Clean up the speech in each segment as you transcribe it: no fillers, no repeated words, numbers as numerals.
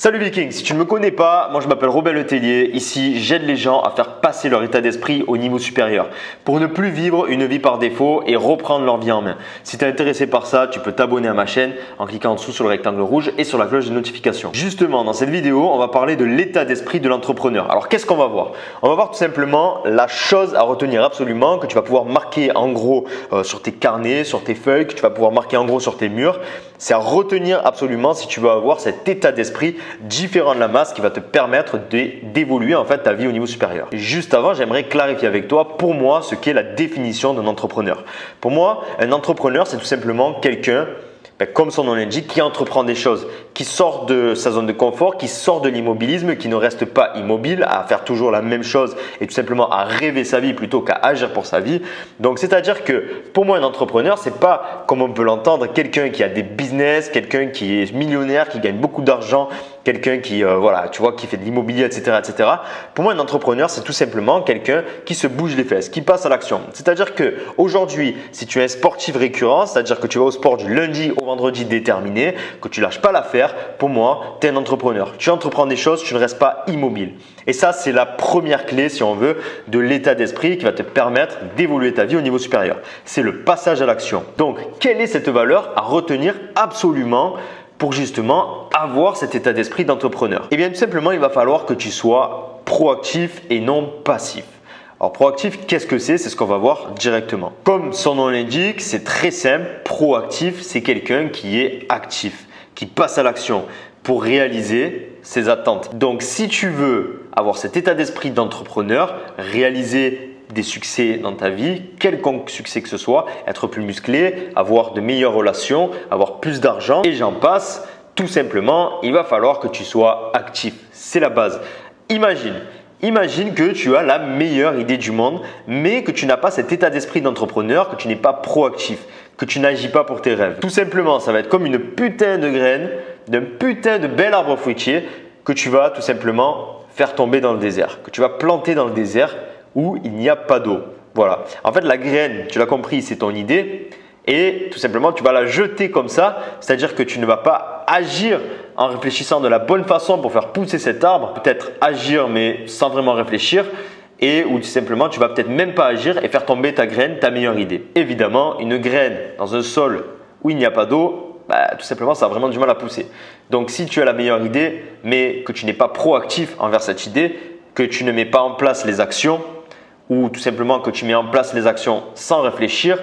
Salut Viking, si tu ne me connais pas, moi je m'appelle Robin Letellier. Ici, j'aide les gens à faire passer leur état d'esprit au niveau supérieur pour ne plus vivre une vie par défaut et reprendre leur vie en main. Si tu es intéressé par ça, tu peux t'abonner à ma chaîne en cliquant en dessous sur le rectangle rouge et sur la cloche de notification. Justement, dans cette vidéo, on va parler de l'état d'esprit de l'entrepreneur. Alors, qu'est-ce qu'on va voir? On va voir tout simplement la chose à retenir absolument que tu vas pouvoir marquer en gros sur tes carnets, sur tes feuilles, que tu vas pouvoir marquer en gros sur tes murs. C'est à retenir absolument si tu veux avoir cet état d'esprit différent de la masse qui va te permettre d'évoluer en fait ta vie au niveau supérieur. Et juste avant, j'aimerais clarifier avec toi pour moi ce qu'est la définition d'un entrepreneur. Pour moi, un entrepreneur, c'est tout simplement quelqu'un, comme son nom l'indique, qui entreprend des choses, qui sort de sa zone de confort, qui sort de l'immobilisme, qui ne reste pas immobile à faire toujours la même chose et tout simplement à rêver sa vie plutôt qu'à agir pour sa vie. Donc, c'est-à-dire que pour moi, un entrepreneur, c'est pas comme on peut l'entendre, quelqu'un qui a des business, quelqu'un qui est millionnaire, qui gagne beaucoup d'argent, quelqu'un qui qui fait de l'immobilier, etc., etc. Pour moi, un entrepreneur, c'est tout simplement quelqu'un qui se bouge les fesses, qui passe à l'action. C'est-à-dire que aujourd'hui, si tu es un sportif récurrent, c'est-à-dire que tu vas au sport du lundi au vendredi déterminé, que tu lâches pas l'affaire, pour moi, tu es un entrepreneur. Tu entreprends des choses, tu ne restes pas immobile. Et ça, c'est la première clé, si on veut, de l'état d'esprit qui va te permettre d'évoluer ta vie au niveau supérieur. C'est le passage à l'action. Donc, quelle est cette valeur à retenir absolument pour justement avoir cet état d'esprit d'entrepreneur? Eh bien, tout simplement, il va falloir que tu sois proactif et non passif. Alors, proactif, qu'est-ce que c'est? C'est ce qu'on va voir directement. Comme son nom l'indique, c'est très simple. Proactif, c'est quelqu'un qui est actif, qui passe à l'action pour réaliser ses attentes. Donc, si tu veux avoir cet état d'esprit d'entrepreneur, réaliser des succès dans ta vie, quelconque succès que ce soit, être plus musclé, avoir de meilleures relations, avoir plus d'argent et j'en passe, tout simplement, il va falloir que tu sois actif. C'est la base. Imagine que tu as la meilleure idée du monde, mais que tu n'as pas cet état d'esprit d'entrepreneur, que tu n'es pas proactif, que tu n'agis pas pour tes rêves. Tout simplement, ça va être comme une putain de graine, d'un putain de bel arbre fruitier que tu vas tout simplement faire tomber dans le désert, que tu vas planter dans le désert où il n'y a pas d'eau. Voilà. En fait, la graine, tu l'as compris, c'est ton idée et tout simplement, tu vas la jeter comme ça, c'est-à-dire que tu ne vas pas agir en réfléchissant de la bonne façon pour faire pousser cet arbre, peut-être agir mais sans vraiment réfléchir et ou tout simplement, tu vas peut-être même pas agir et faire tomber ta graine, ta meilleure idée. Évidemment, une graine dans un sol où il n'y a pas d'eau, tout simplement, ça a vraiment du mal à pousser. Donc, si tu as la meilleure idée mais que tu n'es pas proactif envers cette idée, que tu ne mets pas en place les actions, ou tout simplement que tu mets en place les actions sans réfléchir,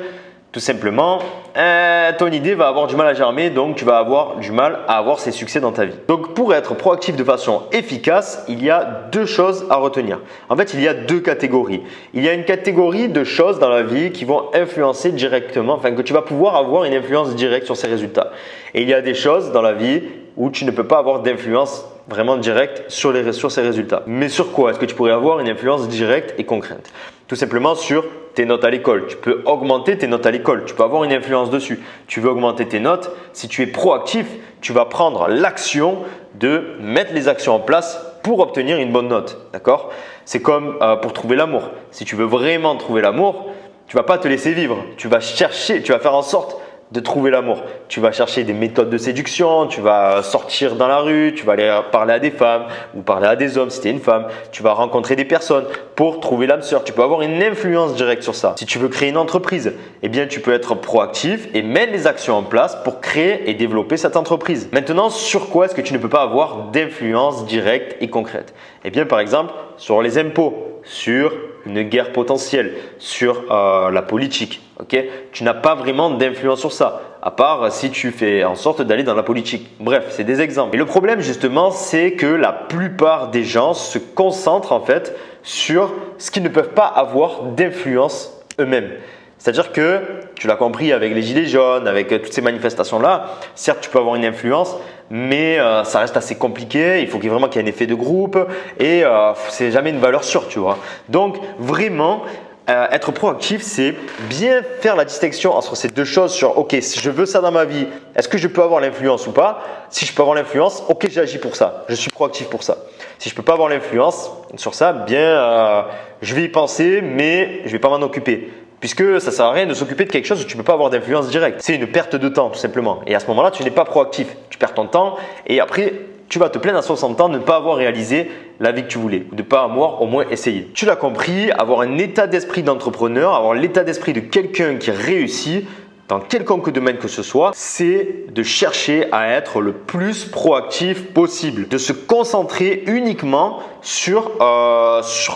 tout simplement, ton idée va avoir du mal à germer, donc tu vas avoir du mal à avoir ses succès dans ta vie. Donc pour être proactif de façon efficace, il y a deux choses à retenir. En fait, il y a deux catégories. Il y a une catégorie de choses dans la vie qui vont influencer directement, enfin que tu vas pouvoir avoir une influence directe sur ces résultats. Et il y a des choses dans la vie où tu ne peux pas avoir d'influence vraiment directe sur ces résultats. Mais sur quoi est-ce que tu pourrais avoir une influence directe et concrète? Tout simplement sur tes notes à l'école. Tu peux augmenter tes notes à l'école. Tu peux avoir une influence dessus. Tu veux augmenter tes notes. Si tu es proactif, tu vas prendre l'action de mettre les actions en place pour obtenir une bonne note. D'accord? C'est comme pour trouver l'amour. Si tu veux vraiment trouver l'amour, tu ne vas pas te laisser vivre. Tu vas chercher, tu vas faire en sorte de trouver l'amour. Tu vas chercher des méthodes de séduction, tu vas sortir dans la rue, tu vas aller parler à des femmes ou parler à des hommes si tu es une femme, tu vas rencontrer des personnes pour trouver l'âme sœur. Tu peux avoir une influence directe sur ça. Si tu veux créer une entreprise, eh bien tu peux être proactif et mettre les actions en place pour créer et développer cette entreprise. Maintenant, sur quoi est-ce que tu ne peux pas avoir d'influence directe et concrète? Eh bien par exemple, sur les impôts, sur une guerre potentielle, sur la politique. Okay? Tu n'as pas vraiment d'influence sur ça, à part si tu fais en sorte d'aller dans la politique. Bref, c'est des exemples. Et le problème justement, c'est que la plupart des gens se concentrent en fait sur ce qu'ils ne peuvent pas avoir d'influence eux-mêmes. C'est-à-dire que, tu l'as compris avec les gilets jaunes, avec toutes ces manifestations-là, certes tu peux avoir une influence, mais ça reste assez compliqué. Il faut vraiment qu'il y ait un effet de groupe et c'est jamais une valeur sûre, tu vois. Donc vraiment, être proactif, c'est bien faire la distinction entre ces deux choses sur ok, si je veux ça dans ma vie, est-ce que je peux avoir l'influence ou pas? Si je peux avoir l'influence, ok, j'agis pour ça, je suis proactif pour ça. Si je peux pas avoir l'influence sur ça, bien je vais y penser, mais je vais pas m'en occuper. Puisque ça ne sert à rien de s'occuper de quelque chose où tu ne peux pas avoir d'influence directe. C'est une perte de temps tout simplement. Et à ce moment-là, tu n'es pas proactif. Tu perds ton temps et après, tu vas te plaindre à 60 ans de ne pas avoir réalisé la vie que tu voulais, de ne pas avoir au moins essayé. Tu l'as compris, avoir un état d'esprit d'entrepreneur, avoir l'état d'esprit de quelqu'un qui réussit dans quelconque domaine que ce soit, c'est de chercher à être le plus proactif possible, de se concentrer uniquement sur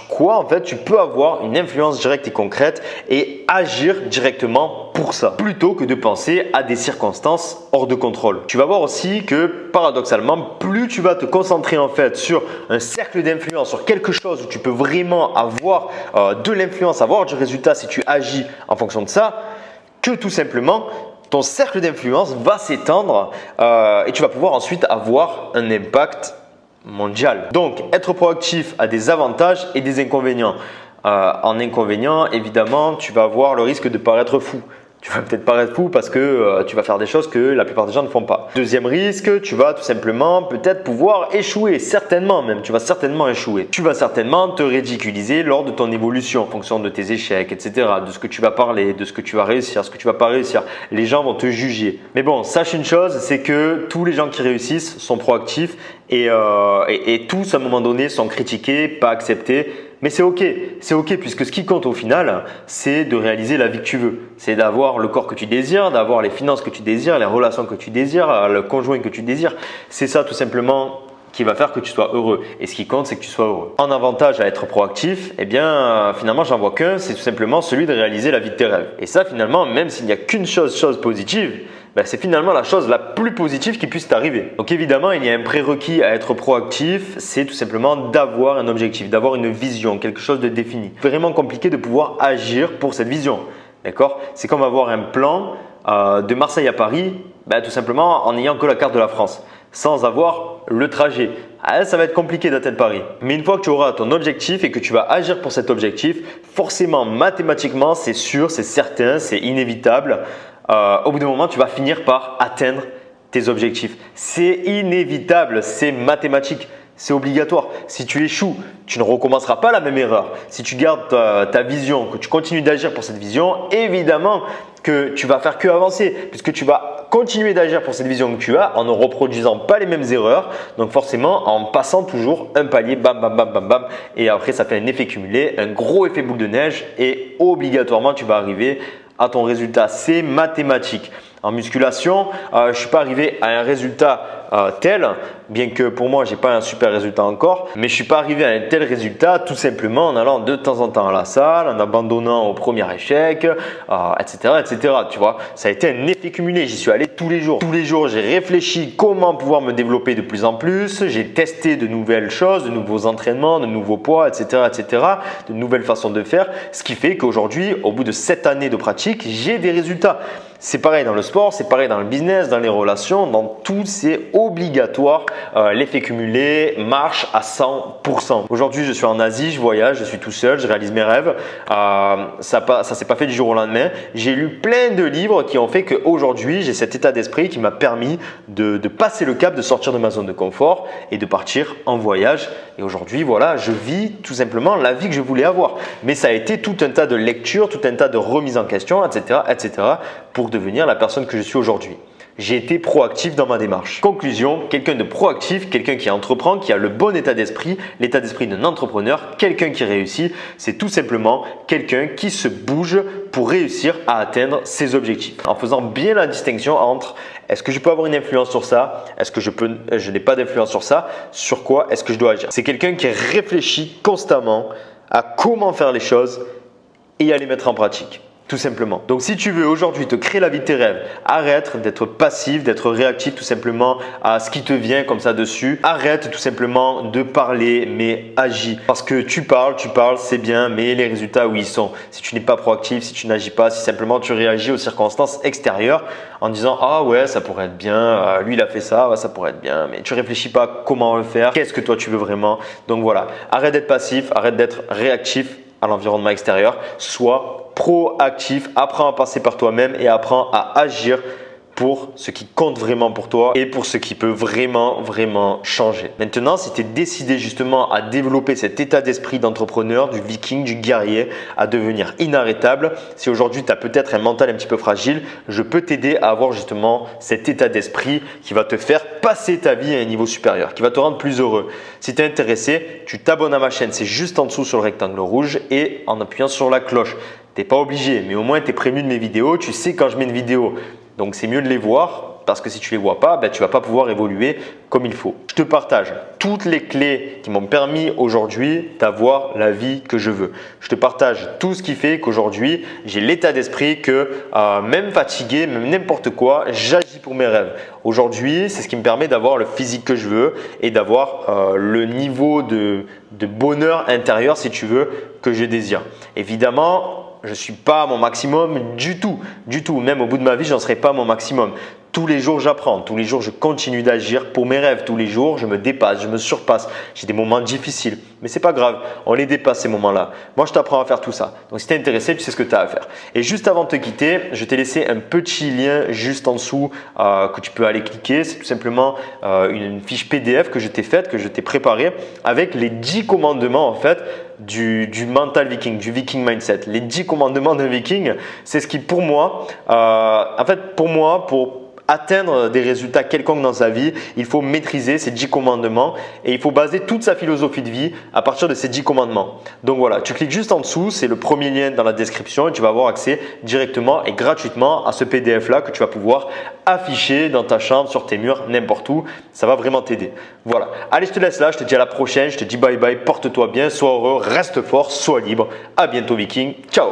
quoi en fait tu peux avoir une influence directe et concrète et agir directement pour ça, plutôt que de penser à des circonstances hors de contrôle. Tu vas voir aussi que paradoxalement, plus tu vas te concentrer en fait sur un cercle d'influence, sur quelque chose où tu peux vraiment avoir de l'influence, avoir du résultat si tu agis en fonction de ça, que tout simplement ton cercle d'influence va s'étendre et tu vas pouvoir ensuite avoir un impact mondial. Donc, être proactif a des avantages et des inconvénients. En inconvénient, évidemment, tu vas avoir le risque de paraître fou. Tu vas peut-être paraître fou parce que tu vas faire des choses que la plupart des gens ne font pas. Deuxième risque, tu vas tout simplement peut-être pouvoir échouer, certainement même, tu vas certainement échouer. Tu vas certainement te ridiculiser lors de ton évolution en fonction de tes échecs, etc., de ce que tu vas parler, de ce que tu vas réussir, ce que tu vas pas réussir. Les gens vont te juger. Mais bon, sache une chose, c'est que tous les gens qui réussissent sont proactifs et tous à un moment donné sont critiqués, pas acceptés. Mais c'est ok puisque ce qui compte au final, c'est de réaliser la vie que tu veux. C'est d'avoir le corps que tu désires, d'avoir les finances que tu désires, les relations que tu désires, le conjoint que tu désires. C'est ça tout simplement qui va faire que tu sois heureux. Et ce qui compte, c'est que tu sois heureux. En avantage à être proactif, eh bien finalement j'en vois qu'un, c'est tout simplement celui de réaliser la vie de tes rêves. Et ça finalement, même s'il n'y a qu'une chose positive, c'est finalement la chose la plus positive qui puisse t'arriver. Donc évidemment, il y a un prérequis à être proactif, c'est tout simplement d'avoir un objectif, d'avoir une vision, quelque chose de défini. C'est vraiment compliqué de pouvoir agir pour cette vision. D'accord ? C'est comme avoir un plan de Marseille à Paris, tout simplement en n'ayant que la carte de la France, sans avoir le trajet. Ça va être compliqué d'atteindre Paris. Mais une fois que tu auras ton objectif et que tu vas agir pour cet objectif, forcément, mathématiquement, c'est sûr, c'est certain, c'est inévitable. Au bout d'un moment, tu vas finir par atteindre tes objectifs. C'est inévitable, c'est mathématique, c'est obligatoire. Si tu échoues, tu ne recommenceras pas la même erreur. Si tu gardes ta vision, que tu continues d'agir pour cette vision, évidemment que tu vas faire que avancer puisque tu vas continuer d'agir pour cette vision que tu as en ne reproduisant pas les mêmes erreurs. Donc forcément, en passant toujours un palier, bam, bam, bam, bam, bam. Et après, ça fait un effet cumulé, un gros effet boule de neige et obligatoirement, tu vas arriver à ton résultat. C'est mathématique. En musculation, je ne suis pas arrivé à un résultat tel, bien que pour moi, je n'ai pas un super résultat encore, mais je ne suis pas arrivé à un tel résultat tout simplement en allant de temps en temps à la salle, en abandonnant au premier échec, etc., etc. Tu vois, ça a été un effet cumulé. J'y suis allé tous les jours. Tous les jours, j'ai réfléchi comment pouvoir me développer de plus en plus. J'ai testé de nouvelles choses, de nouveaux entraînements, de nouveaux poids, etc., etc., de nouvelles façons de faire. Ce qui fait qu'aujourd'hui, au bout de 7 années de pratique, j'ai des résultats. C'est pareil dans le sport, c'est pareil dans le business, dans les relations, dans tout, c'est obligatoire. L'effet cumulé marche à 100%. Aujourd'hui, je suis en Asie, je voyage, je suis tout seul, je réalise mes rêves. Ça s'est pas fait du jour au lendemain. J'ai lu plein de livres qui ont fait qu'aujourd'hui, j'ai cet état d'esprit qui m'a permis de passer le cap, de sortir de ma zone de confort et de partir en voyage. Et aujourd'hui, voilà, je vis tout simplement la vie que je voulais avoir. Mais ça a été tout un tas de lectures, tout un tas de remises en question, etc., etc., pour devenir la personne que je suis aujourd'hui. J'ai été proactif dans ma démarche. Conclusion, quelqu'un de proactif, quelqu'un qui entreprend, qui a le bon état d'esprit, l'état d'esprit d'un entrepreneur, quelqu'un qui réussit, c'est tout simplement quelqu'un qui se bouge pour réussir à atteindre ses objectifs. En faisant bien la distinction entre est-ce que je peux avoir une influence sur ça, est-ce que je n'ai pas d'influence sur ça, sur quoi est-ce que je dois agir. C'est quelqu'un qui réfléchit constamment à comment faire les choses et à les mettre en pratique. Tout simplement. Donc si tu veux aujourd'hui te créer la vie de tes rêves, arrête d'être passif, d'être réactif tout simplement à ce qui te vient comme ça dessus. Arrête tout simplement de parler mais agis. Parce que tu parles, c'est bien, mais les résultats où ils sont. Si tu n'es pas proactif, si tu n'agis pas, si simplement tu réagis aux circonstances extérieures en disant « Ah ouais, ça pourrait être bien, lui il a fait ça, ça pourrait être bien », mais tu réfléchis pas comment le faire, qu'est-ce que toi tu veux vraiment. Donc voilà, arrête d'être passif, arrête d'être réactif à l'environnement extérieur, sois proactif, apprends à passer par toi-même et apprends à agir pour ce qui compte vraiment pour toi et pour ce qui peut vraiment changer. Maintenant, si tu es décidé justement à développer cet état d'esprit d'entrepreneur, du viking, du guerrier, à devenir inarrêtable, si aujourd'hui tu as peut-être un mental un petit peu fragile, je peux t'aider à avoir justement cet état d'esprit qui va te faire passer ta vie à un niveau supérieur, qui va te rendre plus heureux. Si tu es intéressé, tu t'abonnes à ma chaîne, c'est juste en dessous sur le rectangle rouge et en appuyant sur la cloche. Tu n'es pas obligé, mais au moins tu es prévenu de mes vidéos, tu sais quand je mets une vidéo. Donc c'est mieux de les voir parce que si tu ne les vois pas, tu ne vas pas pouvoir évoluer comme il faut. Je te partage toutes les clés qui m'ont permis aujourd'hui d'avoir la vie que je veux. Je te partage tout ce qui fait qu'aujourd'hui, j'ai l'état d'esprit que même fatigué, même n'importe quoi, j'agis pour mes rêves. Aujourd'hui, c'est ce qui me permet d'avoir le physique que je veux et d'avoir le niveau de bonheur intérieur, si tu veux, que je désire. Évidemment, je ne suis pas à mon maximum du tout. Même au bout de ma vie, je n'en serai pas à mon maximum. Tous les jours, j'apprends. Tous les jours, je continue d'agir pour mes rêves. Tous les jours, je me dépasse, je me surpasse. J'ai des moments difficiles, mais ce n'est pas grave. On les dépasse ces moments-là. Moi, je t'apprends à faire tout ça. Donc, si tu es intéressé, tu sais ce que tu as à faire. Et juste avant de te quitter, je t'ai laissé un petit lien juste en dessous que tu peux aller cliquer. C'est tout simplement une fiche PDF que je t'ai faite, que je t'ai préparée avec les 10 commandements en fait du mental viking, du viking mindset. Les 10 commandements d'un viking, c'est ce qui pour moi, pour atteindre des résultats quelconques dans sa vie, il faut maîtriser ces 10 commandements et il faut baser toute sa philosophie de vie à partir de ces 10 commandements. Donc voilà, tu cliques juste en dessous, c'est le premier lien dans la description et tu vas avoir accès directement et gratuitement à ce PDF là que tu vas pouvoir afficher dans ta chambre, sur tes murs, n'importe où. Ça va vraiment t'aider. Voilà, allez, je te laisse là, je te dis à la prochaine, je te dis bye bye, porte-toi bien, sois heureux, reste fort, sois libre. À bientôt viking, ciao.